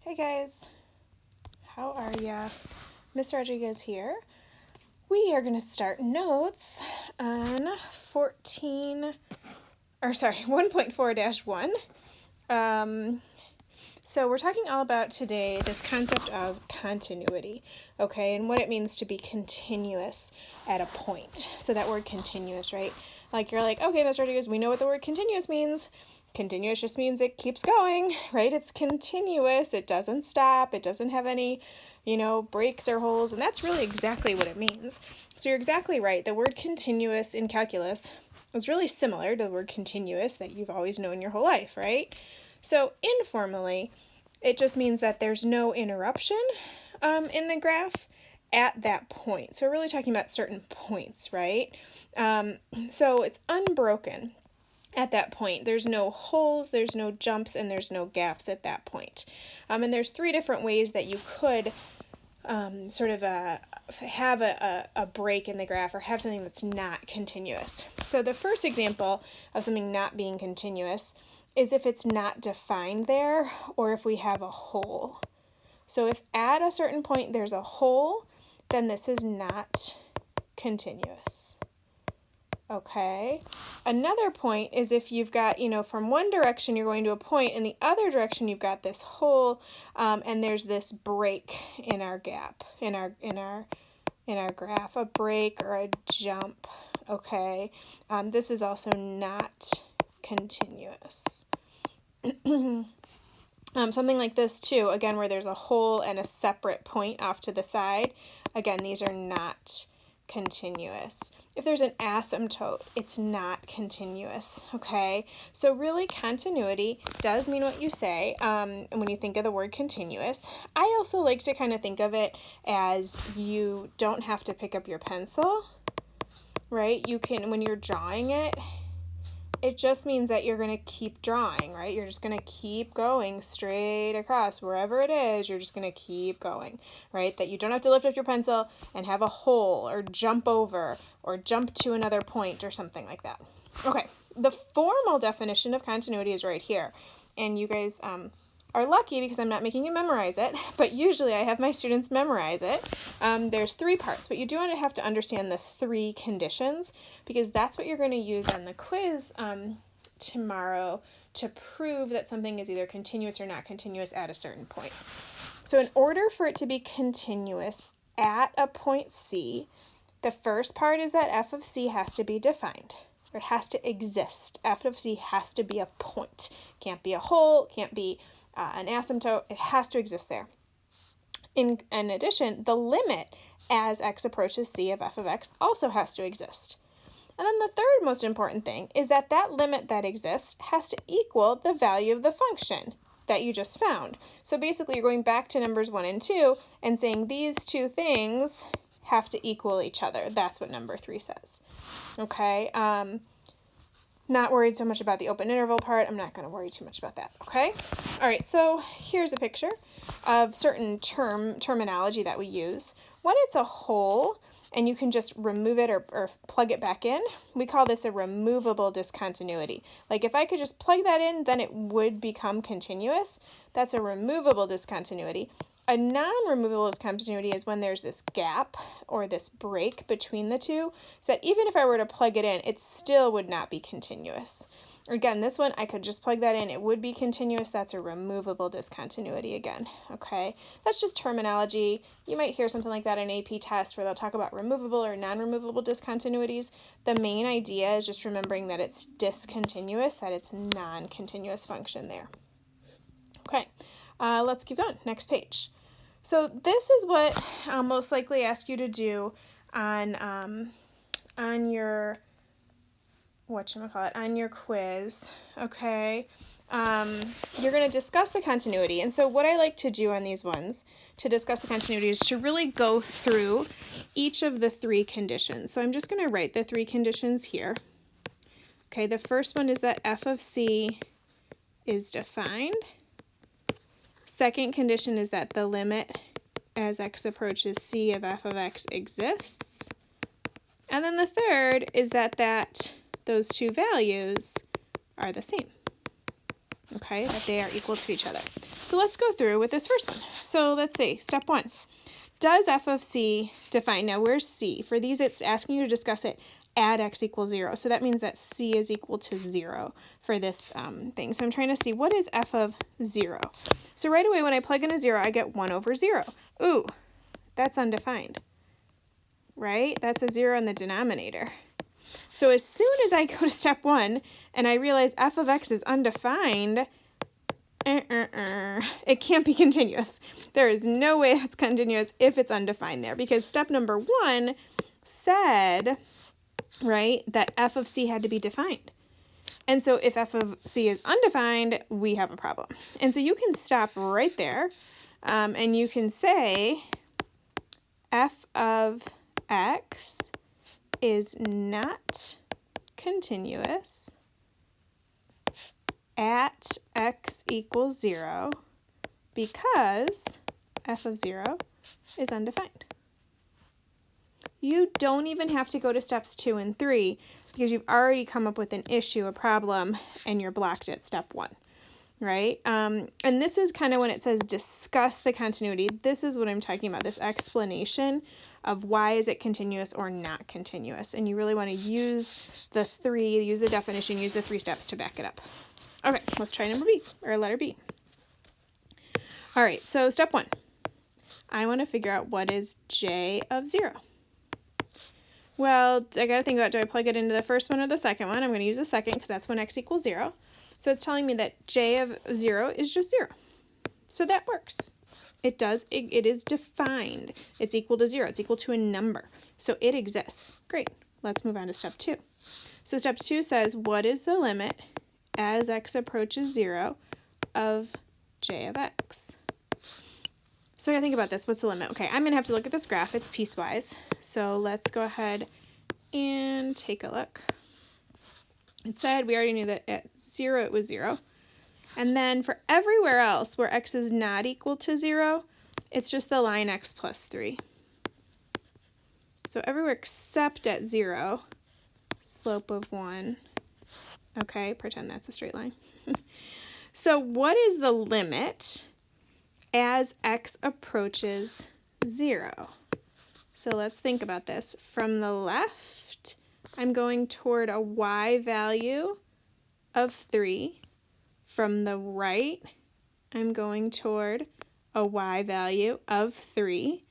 Hey guys, how are ya? Miss Rodriguez here. We are going to start notes on 1.4-1. So we're talking all about today this concept of continuity, okay, and what it means to be continuous at a point. So that word continuous, right? Like you're like, okay, Miss Rodriguez, we know what the word continuous means. Continuous just means it keeps going, right? It's continuous. It doesn't stop. It doesn't have any, breaks or holes. And that's really exactly what it means. So you're exactly right. The word continuous in calculus is really similar to the word continuous that you've always known your whole life, right? So informally, it just means that there's no interruption in the graph at that point. So we're really talking about certain points, right? So it's unbroken at that point. There's no holes, there's no jumps, and there's no gaps at that point. And there's three different ways that you could have a break in the graph or have something that's not continuous. So the first example of something not being continuous is if it's not defined there or if we have a hole. So if at a certain point there's a hole, then this is not continuous. Okay. Another point is if you've got, from one direction you're going to a point, in the other direction you've got this hole, and there's this break in our gap, in our graph, a break or a jump. Okay. This is also not continuous. Something like this too, again, where there's a hole and a separate point off to the side. Again, these are not continuous. If there's an asymptote, it's not continuous, okay? So really, continuity does mean what you say when you think of the word continuous. I also like to kind of think of it as you don't have to pick up your pencil, right? You can, when you're drawing it, it just means that you're going to keep drawing, right? You're just going to keep going straight across. Wherever it is, you're just going to keep going, right? That you don't have to lift up your pencil and have a hole or jump over or jump to another point or something like that. Okay, the formal definition of continuity is right here. And you guys are lucky because I'm not making you memorize it, but usually I have my students memorize it. There's three parts, but you do have to understand the three conditions because that's what you're going to use on the quiz tomorrow to prove that something is either continuous or not continuous at a certain point. So in order for it to be continuous at a point C, the first part is that f of C has to be defined. Or it has to exist. F of C has to be a point. Can't be a hole, can't be an asymptote. It has to exist there. In addition, the limit as x approaches C of f of x also has to exist. And then the third most important thing is that that limit that exists has to equal the value of the function that you just found. So basically you're going back to numbers 1 and 2 and saying these two things have to equal each other. That's what number 3 says. Okay, not worried so much about the open interval part. I'm not going to worry too much about that, okay? All right, so here's a picture of certain terminology that we use. When it's a hole and you can just remove it or plug it back in, we call this a removable discontinuity. Like if I could just plug that in, then it would become continuous. That's a removable discontinuity. A non-removable discontinuity is when there's this gap or this break between the two, so that even if I were to plug it in, it still would not be continuous. Again, this one, I could just plug that in, it would be continuous. That's a removable discontinuity again, okay? That's just terminology. You might hear something like that in an AP test where they'll talk about removable or non-removable discontinuities. The main idea is just remembering that it's discontinuous, that it's non-continuous function there. Okay. Let's keep going. Next page. So this is what I'll most likely ask you to do on your on your quiz. Okay. You're going to discuss the continuity. And so what I like to do on these ones to discuss the continuity is to really go through each of the three conditions. So I'm just going to write the three conditions here. Okay. The first one is that f of C is defined. Second condition is that the limit as x approaches C of f of x exists. And then the third is that those two values are the same. Okay, that they are equal to each other. So let's go through with this first one. So let's see, step 1. Does f of c define? Now where's c? For these, it's asking you to discuss it at x equals 0. So that means that c is equal to 0 for this thing. So I'm trying to see, what is f of 0? So right away, when I plug in a 0, I get 1 over 0. Ooh, that's undefined, right? That's a 0 in the denominator. So as soon as I go to step 1 and I realize f of x is undefined, it can't be continuous. There is no way that's continuous if it's undefined there, because step number 1 said, right, that f of c had to be defined. And so if f of c is undefined, we have a problem. And so you can stop right there, and you can say f of x is not continuous at x equals 0 because f of 0 is undefined. You don't even have to go to steps 2 and 3 because you've already come up with an issue, a problem, and you're blocked at step 1, right? And this is kind of when it says discuss the continuity. This is what I'm talking about, this explanation of why is it continuous or not continuous. And you really want to use the definition, use the 3 steps to back it up. Okay, let's try number B, or letter B. All right, so step 1. I want to figure out what is j of 0. Well, I got to think about, do I plug it into the first one or the second one? I'm going to use the second because that's when x equals 0. So it's telling me that j of 0 is just 0. So that works. It is defined. It's equal to 0. It's equal to a number. So it exists. Great. Let's move on to step 2. So step 2 says, what is the limit as x approaches 0 of j of x? So I gotta think about this. What's the limit? Okay, I'm gonna have to look at this graph. It's piecewise. So let's go ahead and take a look. It said we already knew that at 0 it was 0. And then for everywhere else where x is not equal to 0, it's just the line x plus 3. So everywhere except at 0, slope of 1. Okay, pretend that's a straight line. So what is the limit as x approaches 0? So let's think about this. From the left, I'm going toward a y value of 3. From the right, I'm going toward a y value of 3.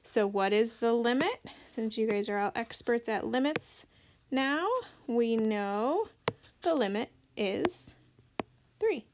So what is the limit? Since you guys are all experts at limits now, we know the limit is 3.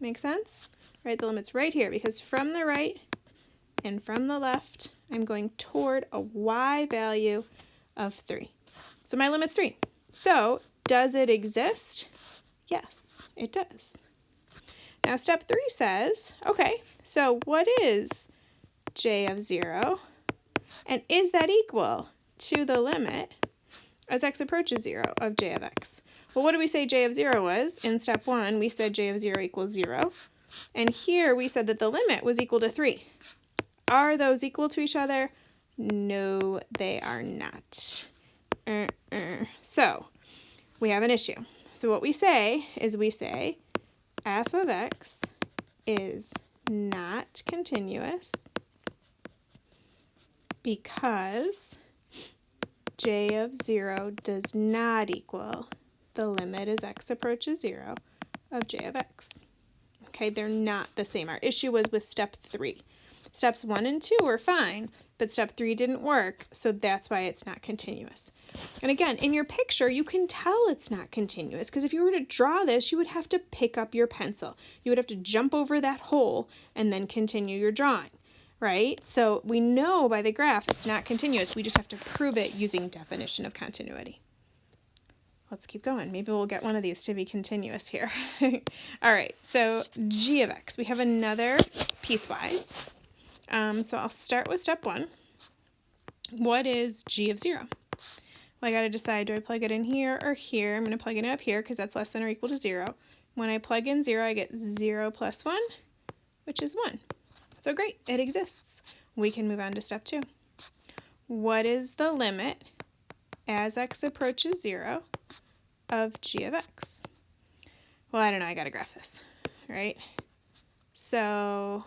Make sense? Right, the limit's right here because from the right and from the left, I'm going toward a y value of 3. So my limit's 3. So does it exist? Yes, it does. Now step 3 says, okay, so what is j of 0? And is that equal to the limit as x approaches 0 of j of x? Well, what did we say j of 0 was? In step 1, we said j of 0 equals 0. And here we said that the limit was equal to 3. Are those equal to each other? No, they are not. So we have an issue. So what we say is we say f of x is not continuous because j of 0 does not equal the limit as x approaches 0 of j of x. Okay, they're not the same. Our issue was with step 3. Steps 1 and 2 were fine, but step 3 didn't work, so that's why it's not continuous. And again, in your picture, you can tell it's not continuous, because if you were to draw this, you would have to pick up your pencil. You would have to jump over that hole and then continue your drawing, right? So we know by the graph it's not continuous. We just have to prove it using definition of continuity. Let's keep going. Maybe we'll get one of these to be continuous here. All right, so g of x. We have another piecewise. So I'll start with step 1. What is g of 0? Well, I got to decide, do I plug it in here or here? I'm going to plug it in up here because that's less than or equal to 0. When I plug in 0, I get 0 plus 1, which is 1. So great, it exists. We can move on to step 2. What is the limit as x approaches 0 of g of x? Well, I don't know, I got to graph this. right? So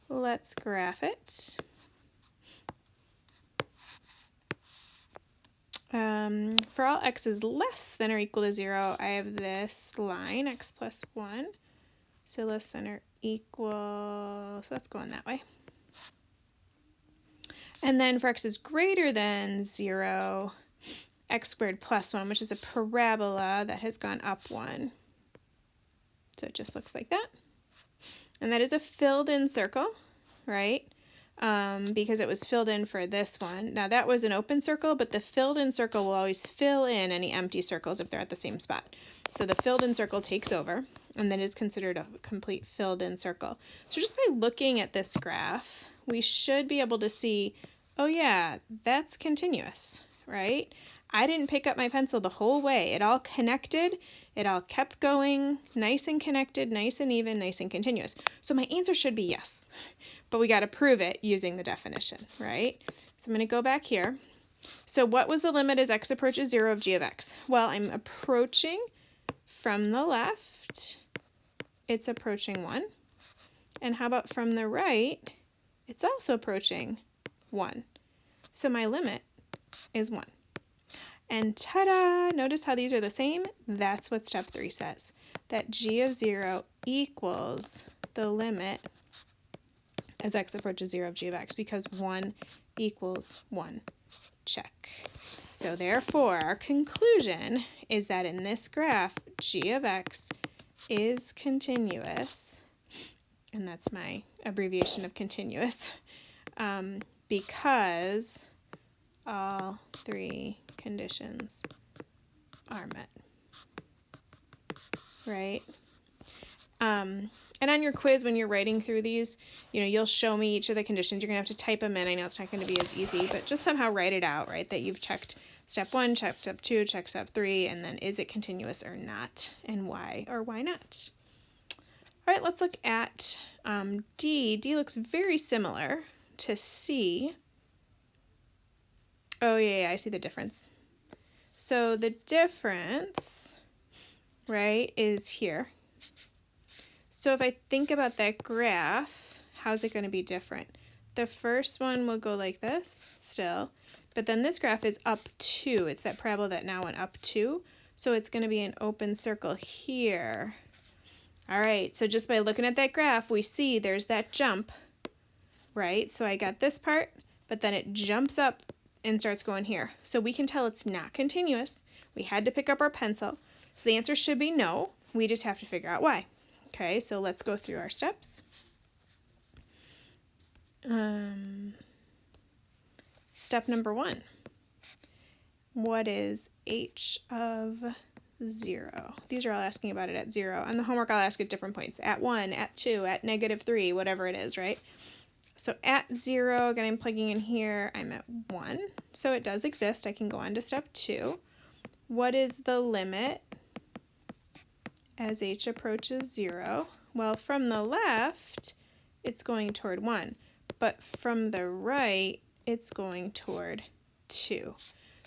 let's graph it. For all x is less than or equal to 0, I have this line, x plus 1. So less than or equal, so that's going that way. And then for x is greater than 0, x squared plus 1, which is a parabola that has gone up 1. So it just looks like that. And that is a filled in circle, right? Because it was filled in for this one. Now that was an open circle, but the filled in circle will always fill in any empty circles if they're at the same spot. So the filled in circle takes over, and that is considered a complete filled in circle. So just by looking at this graph, we should be able to see, oh yeah, that's continuous, right? I didn't pick up my pencil the whole way. It all connected. It all kept going, nice and connected, nice and even, nice and continuous. So my answer should be yes, but we got to prove it using the definition, right? So I'm going to go back here. So what was the limit as x approaches 0 of g of x? Well, I'm approaching from the left. It's approaching 1. And how about from the right? It's also approaching 1. So my limit is 1. And ta-da! Notice how these are the same? That's what step 3 says, that g of 0 equals the limit as x approaches 0 of g of x, because 1 equals 1. Check. So therefore, our conclusion is that in this graph, g of x is continuous, and that's my abbreviation of continuous, because all 3 conditions are met, right? And on your quiz, when you're writing through these, you'll show me each of the conditions. You're going to have to type them in. I know it's not going to be as easy, but just somehow write it out, right? That you've checked step 1, checked step 2, checked step 3, and then is it continuous or not, and why or why not? All right, let's look at D. D looks very similar to C. Oh, yeah, I see the difference. So the difference, right, is here. So if I think about that graph, how's it going to be different? The first one will go like this still, but then this graph is up 2. It's that parabola that now went up 2. So it's going to be an open circle here. All right, so just by looking at that graph, we see there's that jump, right? So I got this part, but then it jumps up and starts going here. So we can tell it's not continuous. We had to pick up our pencil. So the answer should be no. We just have to figure out why. Okay, so let's go through our steps. Step number 1. What is h of 0? These are all asking about it at 0. On the homework, I'll ask at different points. At 1, at 2, at -3, whatever it is, right? So at 0, again, I'm plugging in here. I'm at 1. So it does exist. I can go on to step 2. What is the limit as h approaches 0? Well, from the left, it's going toward 1. But from the right, it's going toward 2.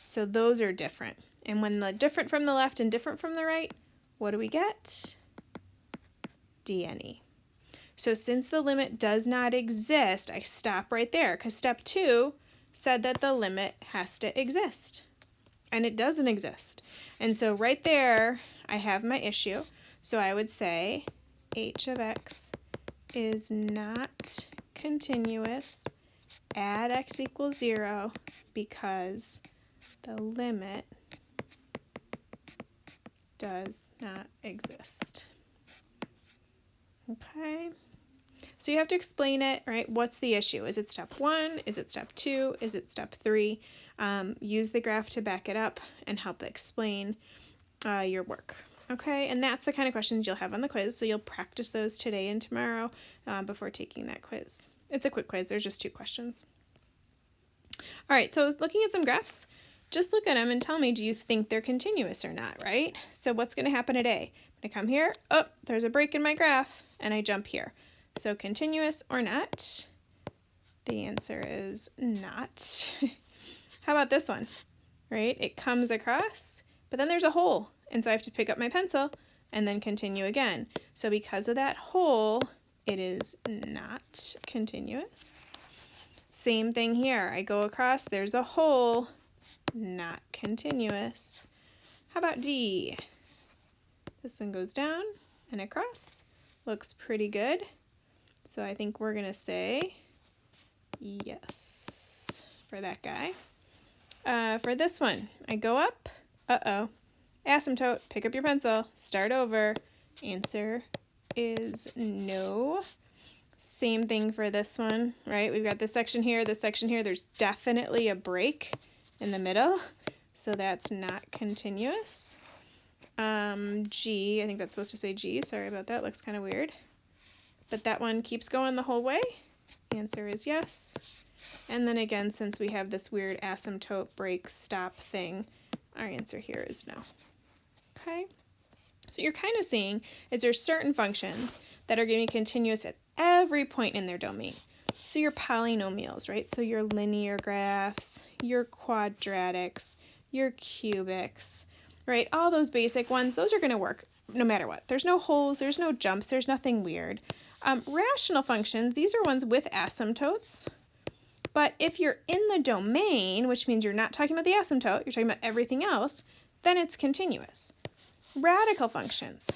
So those are different. And when the different from the left and different from the right, what do we get? D and E. So since the limit does not exist, I stop right there, because step 2 said that the limit has to exist. And it doesn't exist. And so right there, I have my issue. So I would say h of x is not continuous at x equals 0 because the limit does not exist. Okay, so you have to explain it, right? What's the issue? Is it step 1? Is it step 2? Is it step 3? Use the graph to back it up and help explain your work. Okay, and that's the kind of questions you'll have on the quiz, so you'll practice those today and tomorrow before taking that quiz. It's a quick quiz. There's just 2 questions. All right, so looking at some graphs, just look at them and tell me, do you think they're continuous or not, right? So what's going to happen at A? I come here, oh, there's a break in my graph, and I jump here. So continuous or not? The answer is not. How about this one, right? It comes across, but then there's a hole, and so I have to pick up my pencil and then continue again. So because of that hole, it is not continuous. Same thing here. I go across, there's a hole, not continuous. How about D? This one goes down and across. Looks pretty good. So I think we're going to say yes for that guy. For this one, I go up. Uh-oh. Asymptote. Pick up your pencil. Start over. Answer is no. Same thing for this one, right? We've got this section here, this section here. There's definitely a break in the middle, so that's not continuous. G, I think that's supposed to say G. Sorry about that. Looks kind of weird. But that one keeps going the whole way. Answer is yes. And then again, since we have this weird asymptote break stop thing, our answer here is no. Okay? So you're kind of seeing is there's certain functions that are going to be continuous at every point in their domain. So your polynomials, right? So your linear graphs, your quadratics, your cubics, right? All those basic ones, those are going to work no matter what. There's no holes, there's no jumps, there's nothing weird. Rational functions, these are ones with asymptotes. But if you're in the domain, which means you're not talking about the asymptote, you're talking about everything else, then it's continuous. Radical functions.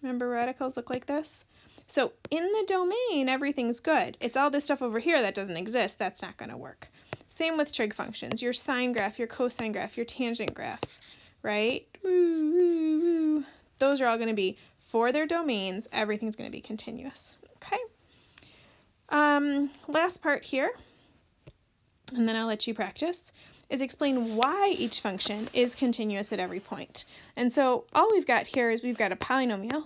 Remember radicals look like this? So in the domain, everything's good. It's all this stuff over here that doesn't exist. That's not going to work. Same with trig functions. Your sine graph, your cosine graph, your tangent graphs, right? Those are all going to be, for their domains, everything's going to be continuous. Okay? Last part here, and then I'll let you practice, is explain why each function is continuous at every point. And so all we've got here is we've got a polynomial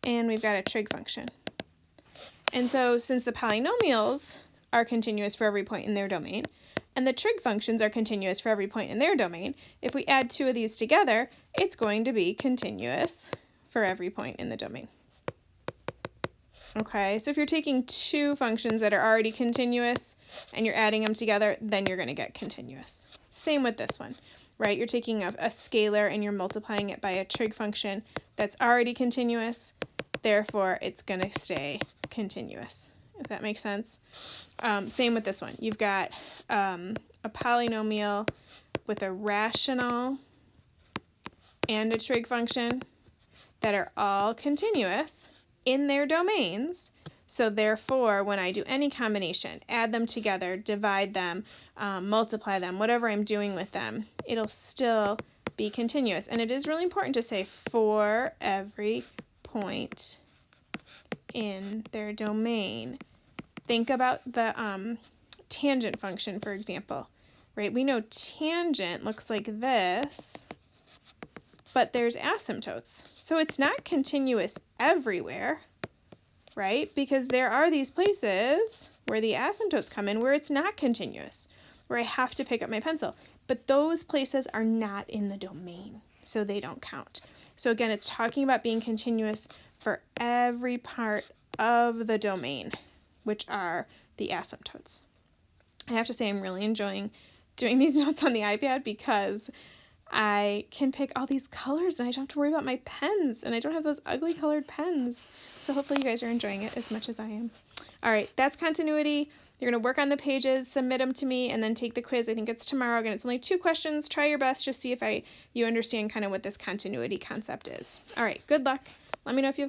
and we've got a trig function. And so since the polynomials are continuous for every point in their domain and the trig functions are continuous for every point in their domain, if we add two of these together, it's going to be continuous for every point in the domain. Okay, so if you're taking two functions that are already continuous and you're adding them together, then you're going to get continuous. Same with this one, right? You're taking a scalar and you're multiplying it by a trig function that's already continuous, therefore it's going to stay continuous, if that makes sense. Same with this one. You've got a polynomial with a rational and a trig function that are all continuous in their domains, so therefore when I do any combination, add them together, divide them, multiply them, whatever I'm doing with them, it'll still be continuous. And it is really important to say for every point in their domain. Think about the tangent function, for example, right? We know tangent looks like this, but there's asymptotes. So it's not continuous everywhere, right? Because there are these places where the asymptotes come in where it's not continuous, where I have to pick up my pencil. But those places are not in the domain, so they don't count. So again, it's talking about being continuous for every part of the domain, which are the asymptotes. I have to say I'm really enjoying doing these notes on the iPad because I can pick all these colors and I don't have to worry about my pens and I don't have those ugly colored pens. So hopefully you guys are enjoying it as much as I am. All right, that's continuity. You're going to work on the pages, submit them to me, and then take the quiz. I think it's tomorrow. Again, it's only 2 questions. Try your best. Just see if you understand kind of what this continuity concept is. All right, good luck. Let me know if you have